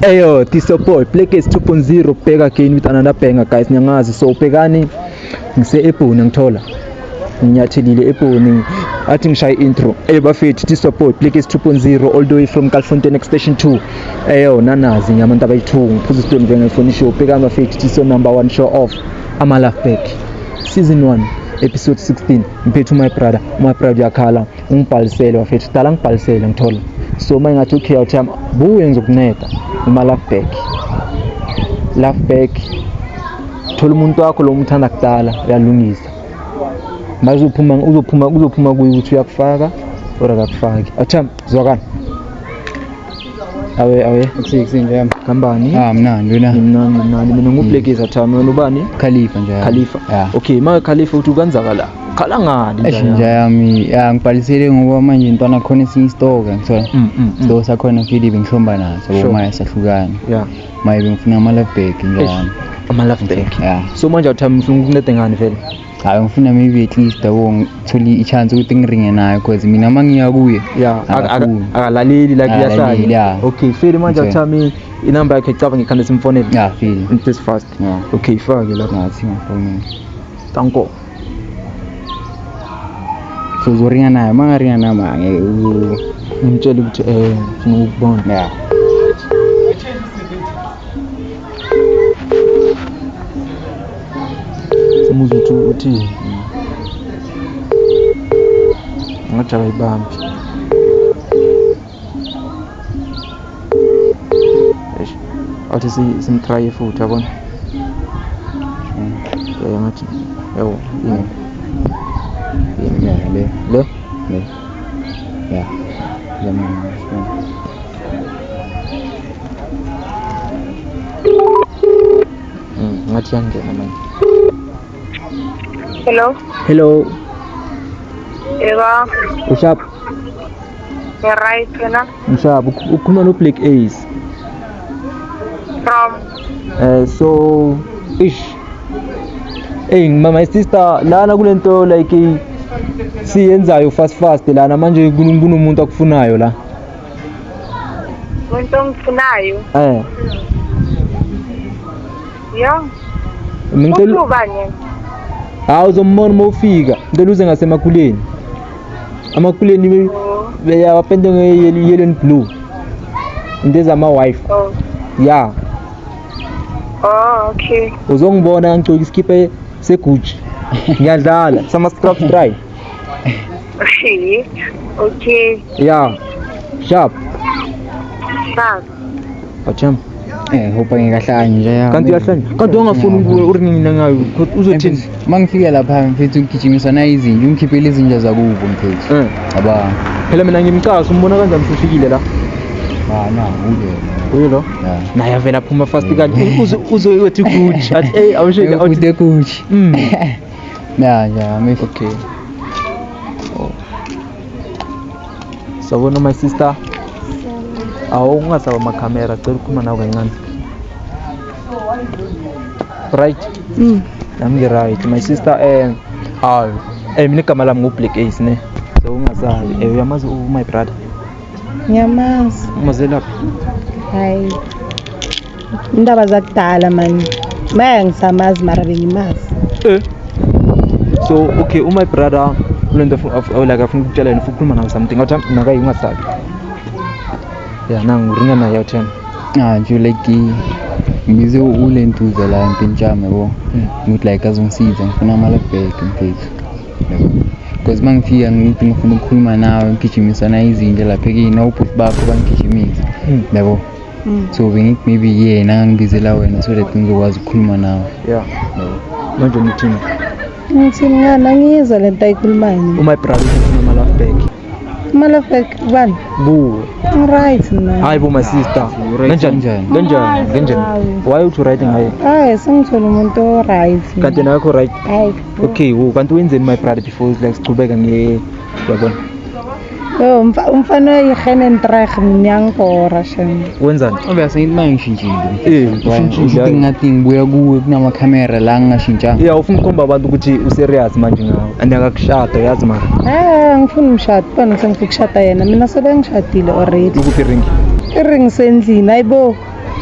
Eyo, this your boy, Blackcase 2.0, back again with another banger guys. Ngiyangazi so bhekani ngise eBhoni ngithola. Nginyathelile eBhoni athi ngishaye intro. Bafethu this your boy, Blackcase 2.0 all the way from Kalfontein Extension 2. Eyo, nanazi ngiyabantu abayithungu. Phuza isitori nje ngefoni show. Bhekani bafethu this your number 1 show off. Ama Love Back. Season 1. Episode 16 mphethu my brother yakhala ungibhalisele wafethu dala ngibhalisele ngithola so manje ngathi okay uthi buye ngizokuneda uma Love Back thola umuntu wakho lo umthanda kudala uyalungisa manje uzophuma kuyi ukuthi uyakufaka or akakufaki athi zwakani awe akusinje yami kambani mnandi wena mina nguBlackcase athami wena ubani Khalifa nje Khalifa okay ma Khalifa uthi kanzakala khala ngani nje yami ngibhalisele ngoba manje intwana khona esinye isitoka ngithola so sakhona Philip ngihlomba naso ngoba manje sahlukana maye ngifuna ama Love Back nje yami ama Love Back so manje athami ufuna ukunede ngani vele ngifuna maybe at least tholi i-chance ukuthi ngiringe nayo because mina mangiya kuye akalaleli like yasala okay feel manje athami inamba yakhe icaba ngikhanda simfonela feel this fast okay fake lapha ngathi ngifone tanko so uzoringa nayo mangaringa nama ngimtshela ukuthi ngifuna ukubona semuzi uthi ngathi ayibambi athi simtry futhi yabona ngathi yebo le ngathi yangena manje. Hello. Eva. Ushap. Right wena. Ushap ukhuluma no Blackcase. From so my sister lana kulento like siyenzayo fast lana manje kunomuntu akufunayo la. Umuntu ongifunayo? Yeah. Ngicela uzombona mawufika ngicela uze ngasemakuleni amakuleni beyapende nge-yellow and blue ndeza ama-wife okay uzongibona ngicela isikhipe segucci ngiyadlala sama-scrub dry okay sharp acham hopa ngikahlanye nje kanti uyahlanya kanti ungafuni urinina ngayo uzothini mangifika lapha mfethu ngigijimisa na izinja ungikhiphele izinja zakubo mfethu aba phela mina ngimcasa umbona kanjani ufikile la uye lo naye avela phuma fast kanti uzoyethi Gucci athi awusheke awude Gucci okay sabona my sister ungasaba makhamera cela ukukhuluma nawe kancane right nami right my sister mina igama lami nguBlackcase ne so ungasabi uyamazi my brother ngiyamazi umazelaphi hayi indaba zakudala manje maya ngisamazi mara bengimazi so okay my brother ulento like afuna ukutshela yena ufuna ukukhuluma nawe something ngathi nakayi ungasabi nangu ringa naye uthena nje like ngize ulentuza la empintshame yabo ngithi like azongisiza ngifuna ama Love Back mfethu because mangifika ngithi ngifuna ukukhuluma nawe ngigijimisa na izinja lapha ekina ubhuti bakho bangigijimisa yabo so bengithi maybe yena ngibizela wena so that ngizokwazi ukukhuluma nawe manje ngithini ngithini ngizwa lento ayikhulumayo my brother ufuna ama Love Back ama Love Back bani right man hayi bo my sister kanjani why uthi right ngaye sengithola umuntu right kanti nakho right okay kanti wenzeni my brother before like sichubeka yabona umfana yigenentrag ngiyankora shame wenzani obviously mangishintshile ushintshile ngathi ngibuya kuwe kunama camera la ngingashintsha ufuna ukukhomba abantu ukuthi userious manje ngawe andakakushada uyazi mara ngifuna umshado bani ngifuna ukushada yena mina sebengishadile already ukuphi ring iring sendlini hayibo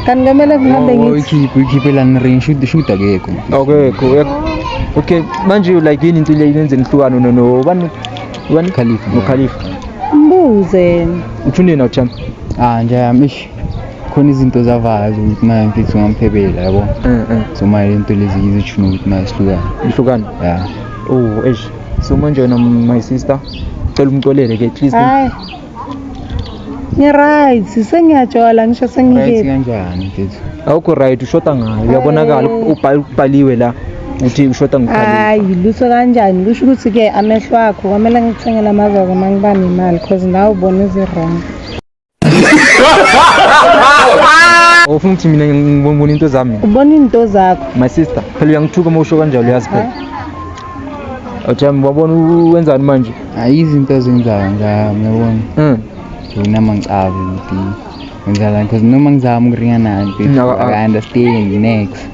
kanti kumele ngihambe ngithi uyikhiphe lana ring shoot akekho. Okay manje like yini into le yenze nihlukano no bani Khalifa mbuze uthunini na Cham Nje mish khona izinto zavayo ukuthi manje mfethu ngamphebela yabo. So manje into lezi izitshuna ukuthi manje ihlukana. Yeah. Oh eish. So manje na my sister cela umcolele ke at least. hayi right sengiyajola ngisho Right sengike kanjani mfethu? Awukho right ushota ngayo uyabonakala ubhaliwe la uthi ushota ngoKhalifa. hayi luso kanjani kusho ukuthi ke amehlo akho kwamele ngikuthengele amazoko mangiba nemali because nawe ubona wrong. Ufuna ukuthi mina ngibona into zami. Ubona into zakho. My sister, phela uyangithuka mawusho kanjalo uyazi phela. Awuthemba wabona wenzani manje? Izinto ezenzayo nje uyabona. Wena mangicave ukuthi ngenzala because noma ngizama ukuringa naye I understand next.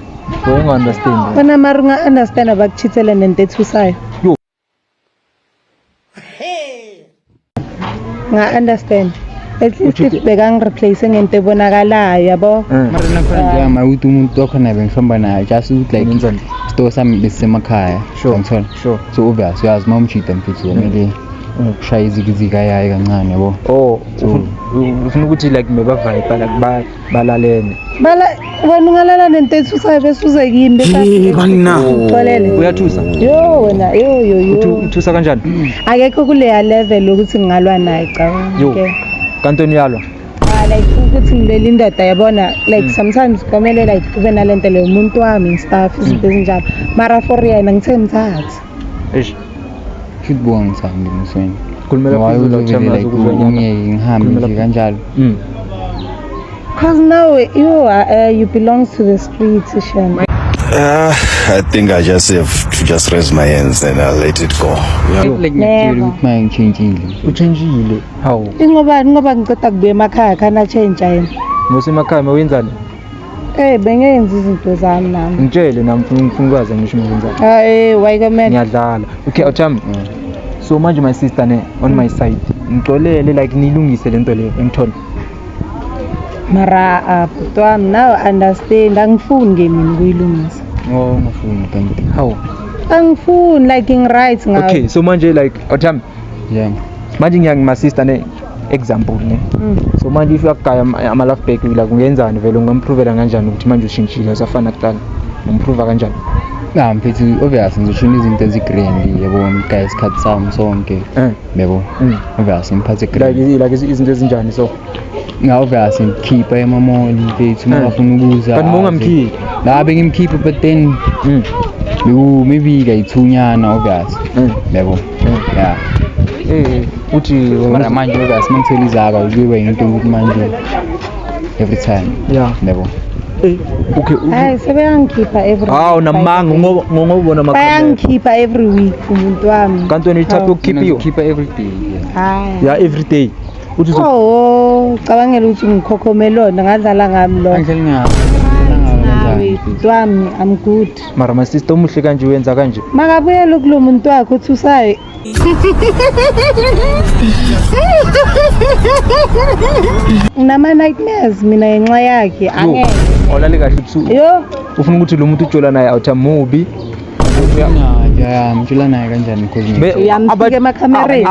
Don't understand. Wena mara unga understand abakuchithele nento ethusayo. Nga understand. At least if begang replace ngento ebonakalayo yabo. Mara nakhona nje ukuthi umuntu okhona bengihamba naye just ukuthi like store sami besemakhaya. Sure. So obvious uyazi mawumchita mfethu kumele ushaya izikizika yayi kancane yabo. Ufuna ukuthi like mebavaye like balalene. Wena ungalala nento ethusayo bese uze kimi bese. Banina. Xolele. Uyathusa? Yo wena yo. Uthusa kanjani? Akekho kule level ukuthi ngalwa naye cabanga. Kantoni yalwa? Like ukuthi ngibele indoda yabona like sometimes komele like kube nalento le umuntu wami stuff izinto ezinjalo mara for yena ngithe mthatha. Eish. Shitbone sami ngizweni. Kulumela phezulu uthama ukuzonyanya ngihambe nje kanjalo. Cause now you belong to the streets, Shem. I think I just have to just raise my hands and I'll let it go. Like ngiyakutshela manje ngichangeile. Uchangeile. How? Ngoba ngiceda kubuya emakhaya kana change yena. Ngosemakhaya mawenzani? Bengenza izinto zami nami. Ngitshele nami ngifuna ukwazi ngisho ngenzani. Wayikemela. Ngiyadlala. Okay, Awuthama. So manje my sister on my side. Ngixolele like nilungise lento le engithola. Mara butwami now understand angifuni ke mina ukuyilungisa. Ngifuni kanti. How? Angifuni like right ngayo. Okay, so manje like Awuthama. Yeah. Manje my sister example ne. So manje if uyagaya ama love back like ungenzani vele ungamprovela kanjani ukuthi manje ushintshile usafana kuqala. Umprove kanjani? Mfethu obvious ngizoshona izinto ezigrand yabo guys isikhathi sami sonke. Yabo. Obvious ngiphathe grand. Like izinto ezinjani so? Obvious ngikhipha emamoli mfethu mangafuna ukuza. Kanti mongamkhiphi. Ngabe ngimkhipha but then maybe kayithunyana obvious. Yabo. Yeah. Uthi mara manje obvious mangithola izaba kuyiwe into ukuthi manje every time. Yeah. Yabo. Okay. Hayi sebeyangikhipha every week. Namanga ngobona amakhaya. Bayangikhipha every week umuntu wami. Kanti wena ithatha ukukhiphiwa? Keep every day. Hayi. Yeah, every day. Uthi cabangela ukuthi ngikhokhomelona ngadlala ngami lo. Wami I'm good. Mara my sister umuhle kanje wenza kanje. Makabuyela kulo muntu wakhe uthusayo. Nama nightmares mina ngenxa yakhe angeke. Olale kahle ubusuku. Yo. Ufuna ukuthi lo muntu ujola naye Awuthama mubi. Ngitshela naye kanjani because Uyamfika emakhamereni.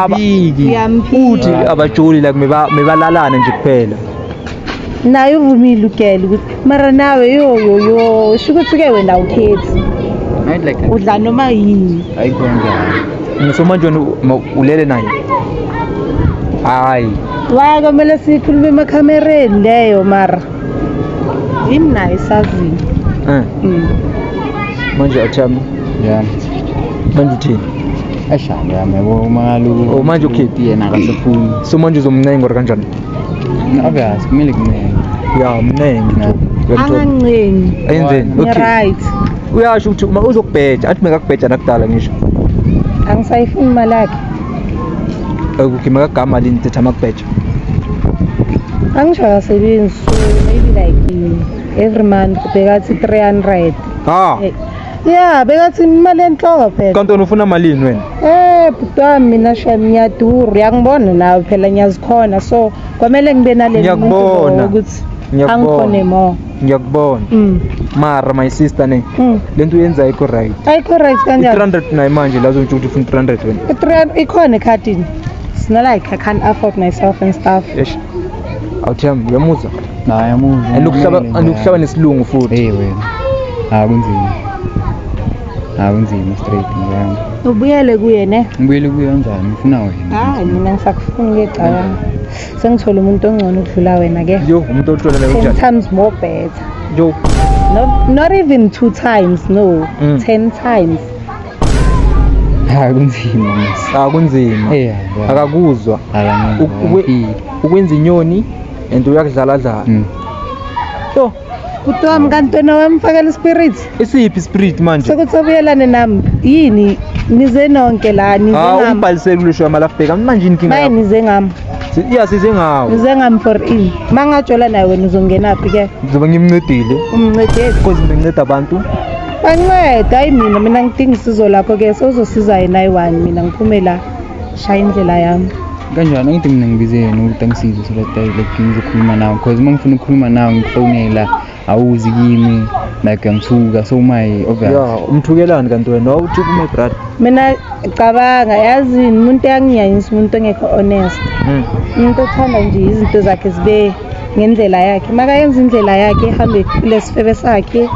Uthi abajoli like mebalalana nje kuphela. Naye uvumile ugela ukuthi mara nawe yo shukuthi ke wena ukhethi. Udla noma yini. Ayikho njani. So manje ulele naye. Hayi. Wayekomele sikhulume emakhamereni leyo mara. Yini naye sazini. Manje Awuthama. Yeah. Manje uthini? Ashanga yabo mangalu. Manje ukhethi yena akasafuni. So manje uzomncenga kanjani? Obvious kumele kumnenge. Yeah, mnenge. Angancengi. Ayenzeni? Okay. Right. Uyasho ukuthi uma uzokubheja athi mekakubheja nakudala ngisho. Angisayifuni imali yakhe. Okay, mekagama lini thetha makubheja. Angisho akasebenzi so maybe like every month bekathi 300. Yeah, bekathi imali enhloko phela. Kanti wena ufuna malini wena? Butwami mina ngiyadura uyangibona nawe phela ngiyazikhona so kwamele ngibe naleli muntu ukuthi angikhone more ngiyakubona mara my sister ne lento uyenza ayikho right ayikho right kanjani 300 nayo manje la uzontsho ukuthi ufuna 300 wena ikhona ekhadini. It's not like I can't afford myself and stuff. yesh awuthemba uyamuzwa Hayi yamuzi. anokuhlaba nesilungu futhi wena. Akunzima. Akunzima straight ngiyami. Ubuyele kuye ne? Ngibuyele kuyo kanjani? Ngifuna wena. Hayi mina ngisakufuna ngecabanga. Sengithola umuntu ongcono ukudlula wena ke. yo umuntu othola nayo 10 unjani times more better. yo Not even 2 times, no. 10 times. Akunzima mase. akunzima akakuzwa ukwenza inyoni and uyakudlala dlala yo Kuthi wami kanti wena wamfakela spirit. isiphi spirit manje Sekuthobuyelane nami. Yini nize nonke la nize ngami. umbhalisele kulisho yamalafbeka manje inkinga Maye yakho nize ngami. size ngawo Nize ngami for in. Mangajola naye wena uzongenaphi ke? ngizoba ngimncedile Umncedile. because nginceda abantu Banceda hayi mina ngidinga isizo lapho ke sozosiza yena ayi-1 mina ngiphume la shaya indlela yami. Kanjani ngithi mina ngibizene ukuthi angisize so that like ngizokhuluma nawe because uma ngifuna ukukhuluma nawe ngifonela awuzi kimi like ngisuka so my obvious. ya umthukelani kanti wena awuthi my brother Mina cabanga yazi umuntu yangiyayisa umuntu ongekho honest. Umuntu othanda nje izinto zakhe zibe ngendlela yakhe. Makayenza indlela yakhe ehambe kulesifebe sakhe.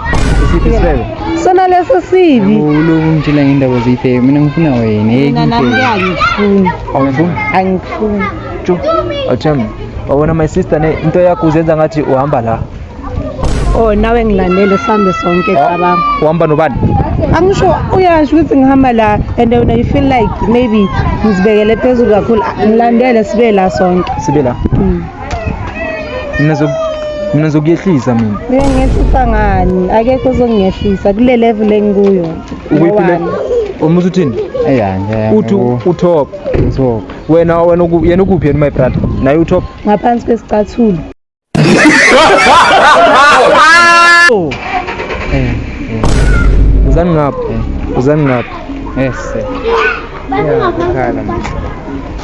isiphi sibebe Sona leso sibi. Uloku ngitshela ngendaba zifeke mina ngifuna wena Mina nami ngiyangifuna. awufuni Angifuni. chu awuthemba wawona my sister ne into yakho uzenza ngathi uhamba la Oh nawe ngilandele sihambe sonke cabanga. uhamba nobani Angisho uyasho ukuthi ngihamba la and when you feel like maybe ngizibekele phezulu kakhulu ngilandele sibe la sonke. sibe la mina zokuyehlisa mina Ngiyehlisa ngani? Akekho ozongiyehlisa kule level engikuyo. ukuyiphile umuzi uthini ayanja uthi utop so wena yena ukuphi yena my brother naye utop Ngaphansi kwesicathulo. uzani ngapha yes yakhala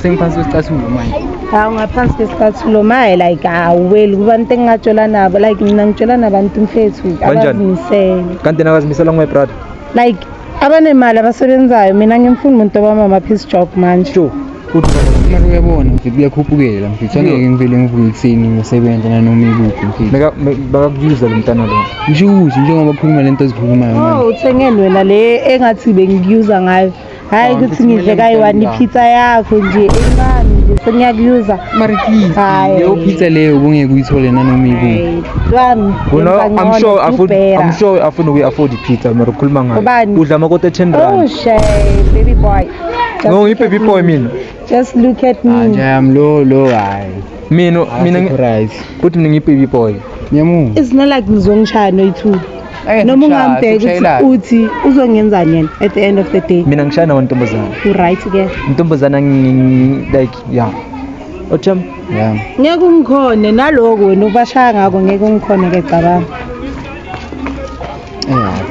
sengiphansi kwesicathulo manje Hawu ngaphansi kwesicathulo maye like awuweli kubantu engingatshola nabo like mina ngitshola nabantu mfethu Kanjani? abazimisele. kanti nakazimisela my brother Like abanemali abasebenzayo mina ngimfuna umuntu obama piece job manje. sure uthi mara uyabona mfethu kuyakhuphukela mfethu angeke ngivele ngivuke ekuseni ngisebenza nanoma ikuphi mfethu bakakuuza lo mntana lo ngisho ukuthi njengoba khuluma lento ezikhulumayo manje Oh uthengeni wena le engathi bengikuza ngayo. Hayi ukuthi ngidle kayi-1 ipizza yakho nje encane nje sengiyakuyuza. marikisi Hayi. leyo pizza leyo ubungeke uyithole nanoma ikuphi Wami. I'm sure afuna ukuyi-afford ipizza mara ukhuluma ngayo Ubani? udla amakota 10 Oh rand shay baby boy. ngiyi-baby boy mina Just look at me. nje yami lo hayi mina surprise kuthi mina ngiyi-baby boy nyamu It's not like ngizongishaya noyithu. Noma ungambheka ukuthi uzongenzani yena at the end of the day. mina ngishaya nawo ntombazana You right ke. intombazana like ya othemba yeah Ngeke ungikhone naloko wena ubashaya ngako ngeke ungikhone ke cabanga.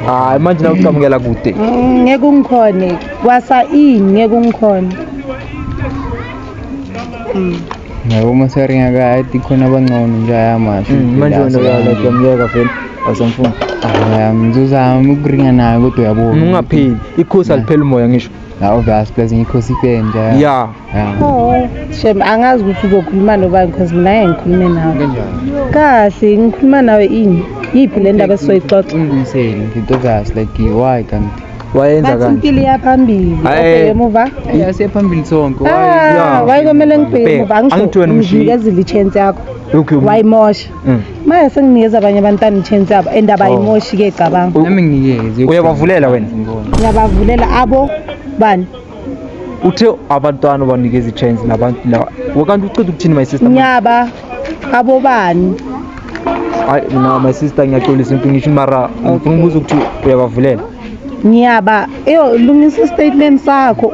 hayi manje na ucamukela kude Ngeke ungikhone kwasa ini ngeke ungikhone. yabo masaringa ka tikhona abangcono nje ayamasho manje wena like yamyeka vele asamfuna ngizozama ukuringa naye kodwa uyabona ungapheli ikhosi alipheli umoya ngisho obvious plus ngikhosi ife nje ya Oh, shem angazi ukuthi uzokhuluma nobani because mina ngeke ngikhulume nawe. kanjani Kahle ngikhuluma nawe ini. Yiphi le ndaba esizoyixoxa? ungiyiseli ngithi obvious like why kanti wayenza Bathi kanti impilo yaphambili. Aye. Okay emuva. asiyaphambili sonke Ah, waye komele ngibheke emuva Angithi wena umshiyi. ngizikezile i-chance yakho. okay Wayimosha. Manje senginikeza abanye abantwana i-chance yabo and abayimoshi ke cabanga. nami nginikeze uyabavulela wena Ngiyabavulela abo bani? uthe abantwana banikeza i-chance nabantu la wakanti uceda ukuthini my sister Nyaba abo bani? hayi mina my sister ngiyaxolisa into ngisho mara ngifuna ukubuza ukuthi uyabavulela Nyaba lungisa i-statement sakho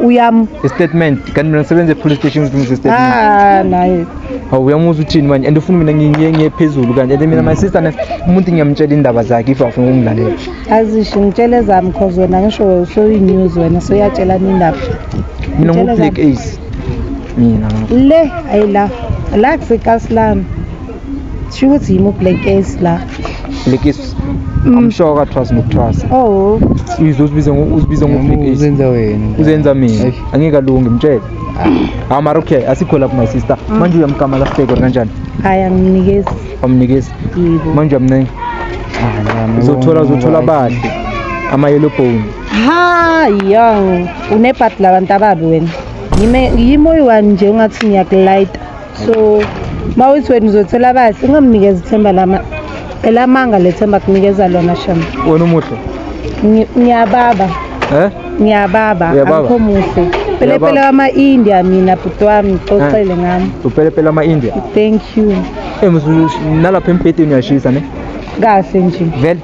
i-statement kanti mina ngisebenza e-police station ngilungisa i-statement naye hawu uyamuzwa uthini manje and ufuna mina ngiye phezulu kanti and mina my sister umuntu ngiyamtshela indaba zakhe if afuna ukungilalela azisho ngitshele zami cause wena ngisho soyi-news wena soyatshelana indaba mina Ngitshela ngu-black ace mina le ayila la kusekasi lami sho ukuthi yimo black case la. Black Ace. I'm sure ka trust no trust. Oh, Uzibiza ngo Black Ace. Uzenza wena. Uzenza mina. Angeke alunge mtshele. Mara okay, asikho lapho my sister. Manje uyamkama la fake kanjani? haya ngimnikezi. Amnikezi. Yebo. Manje amnenge. Uzothola bahle. Ama yellow bone. Ha, young. Unephathi labantu ababi wena. Yimo oyi-one nje ungathi ngiyakulayita. So, mawuthi wena uzothola bahle, ungamnikeza ithemba elamanga lethemba kunikeza lona shama. Wena umuhle. Ngiyababa. Ngiyababa, akukho muhle. Pelepele wama-India mina bhuti wami xoxele ngami. Upelepele ama-India. Thank you. Nalapha embhedeni uyashisa ne? Kahle nje. Vele?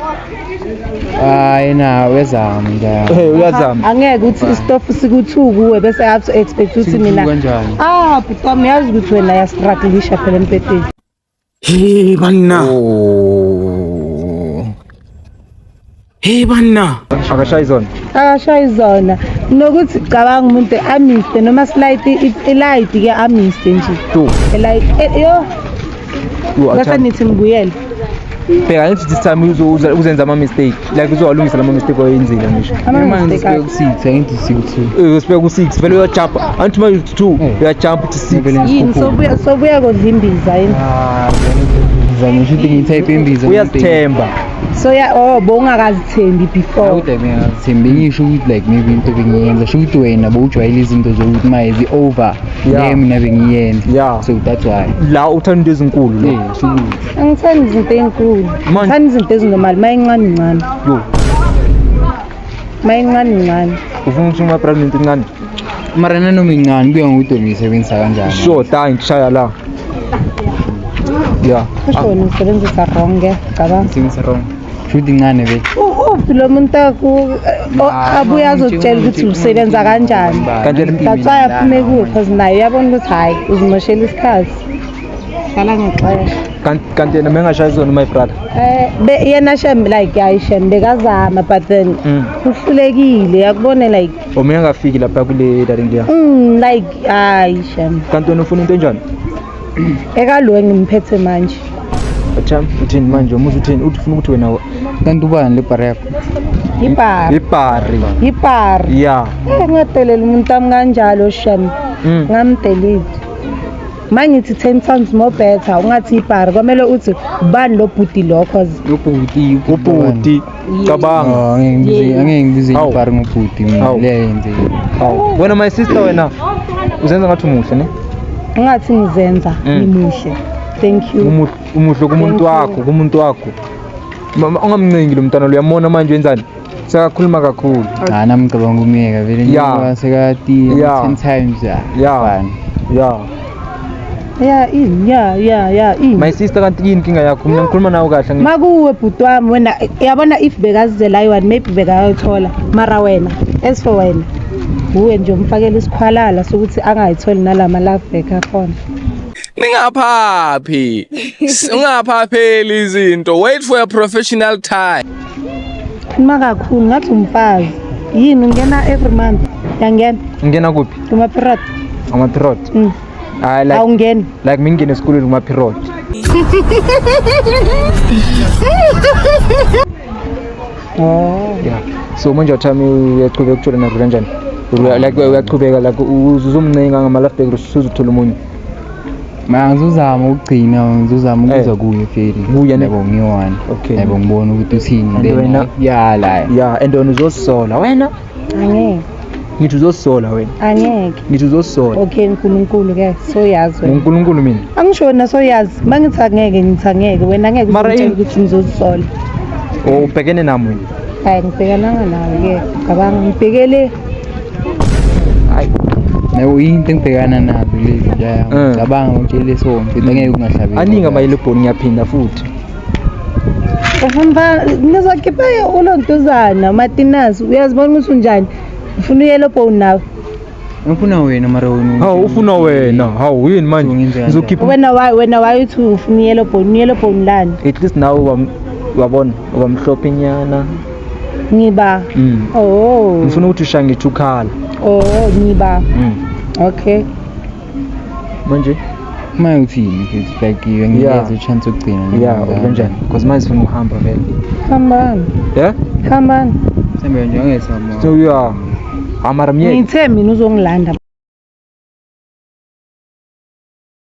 Hayi na uyazama nje. Uyazama. Angeke ukuthi istofu siku-2 kuwe bese have to expect ukuthi mina. Kanjani? Bhuti wami yazi ukuthi wena yastruggleisha phela embhedeni. Hey banna. Hey banna. Akashayi zona. Akashayi zona. Nokuthi cabanga umuntu amiste noma slight ilight ke amiste nje. Tu. Like yo. Bese nithi ngibuyele. Bheka ngithi this time uzenza ama mistake. Like uzowalungisa lama mistake oyenzile ngisho. Manje sibeke ku6 angithi siku2. Sibeka ku6 vele uyajumpa. Anti manje 2 uyajumpa to 6. Yini sobuya kodlimbiza yini. Ngisho ukuthi ngitype imbiza. Uyazithemba. So bowungakazithembi before. Kodwa mina ngithembe ngisho ukuthi like maybe into bengiyenza sho ukuthi wena bowujwayele izinto zokuthi mayizi over le mina bengiyenza. So that's why La uthanda into ezinkulu lo. sho ukuthi Angithandi izinto ezinkulu. Ngithanda izinto ezinormal, mayincane ncane. Yo. Mayincane ncane. Ufuna ukuthi uma pregnant incane. mara nanoma incane kuya ngokuthi ngiyisebenzisa kanjani. Sure, ngishaya la. Yeah. Kusho wena usebenzisa wrong cabanga. Things wrong. Shoot incane be. Lo muntu abuya azotshela ukuthi usebenza kanjani. That's why aphume kuwe because naye uyabona ukuthi hayi uzimoshela isikhathi. Hlala ngexesha. Kanti yena mengashayi zona my brother. Yena shem like ayishem bekazama but then uhlulekile yakubona like Mina ngafiki lapha kule daring leya. like ayishem. Kanti wena ufuna into enjani? Ekalowe ngimphethe manje. Acha uthini manje umuthi uthini uthi ufuna ukuthi wena Kanti ubani le bar yakho? Ipari. Ipari. Yeah. Ngadelela umuntu ami kanjalo shem. Ngamdelete. Mangithi 10 times more better ungathi ipari kwamele uthi ubani lo bhuti lo cause ubhuti cabanga. Angeke ngibize ipari ngobhuti mina le yenze. Wena my sister wena uzenza ngathi umuhle ne? Ungathi ngizenza imuhle. Thank you. Umuhle kumuntu wakho. Ungamncengi lo mntana lo uyamona manje wenzani? Sekakhuluma kakhulu. Nami ngicabanga umyeka vele njengoba sekati 10 times Yeah. My sister kanti yini inkinga yakho? Mina ngikhuluma nawe kahle ngithi. Makuwe bhuti wami wena yabona if bekazizela ayi-1 maybe bekayothola mara wena as for wena uwe nje umfakela isikhwalala sokuthi angayitholi nalama love back akhona. Ningaphaphi. Ungaphapheli izinto. Wait for a professional time. Khuluma kakhulu ngathi umfazi. Yini ungena every month? Yangena? Ngena kuphi? Kuma period. Ama period. Like awungeni. Like mingene esikoleni kuma period. Yeah. So manje uthami uyaqhubeka ukuthola nazo kanjani? Like uyaqhubeka like uzomncenga ngama love back usuzuthola umunye. Ma ngizozama ukuzwa kuye feli. Yebo ngiyi-1. Okay. Yebo ngibona ukuthi uthini then yala. Yeah, and wena uzosola wena? Angeke. Ngithi uzosola wena. Angeke. Ngithi uzosola. Okay uNkulunkulu ke so yazi wena. uNkulunkulu mina. Angisho na so yazi mangithi angeke ngithi angeke wena angeke uzitshela ukuthi ngizozisola. Ubhekene nami wena. Hayi ngibhekananga nawe ke cabanga ngibhekele. Hayi. Nayo into engibhekana nayo lezi nje ngicabanga utshele sonke angeke ungahlabeli. Aninga mayelebhoni ngiyaphinda futhi. Uhamba nizokhipha ulontuzana Martinez uyazibona ukuthi unjani ufuna uyelebhoni nawe ngifuna wena mara wena hawu ufuna wena hawu yini manje ngizokhipha wena wayithi ufuna uyelebhoni lani at least nawe wabona ubamhlophe nyana ngiba ngifuna ukuthi ushange thukhala ngiba okay manje Uma uthini mfethu like ngiyeza chance yokugcina. Yeah, kanjani? Because manje sifuna ukuhamba vele. Hambani. Yeah? Hambani. Sembe nje ngesamo. So yeah. Amara myeke. Ngithe mina uzongilanda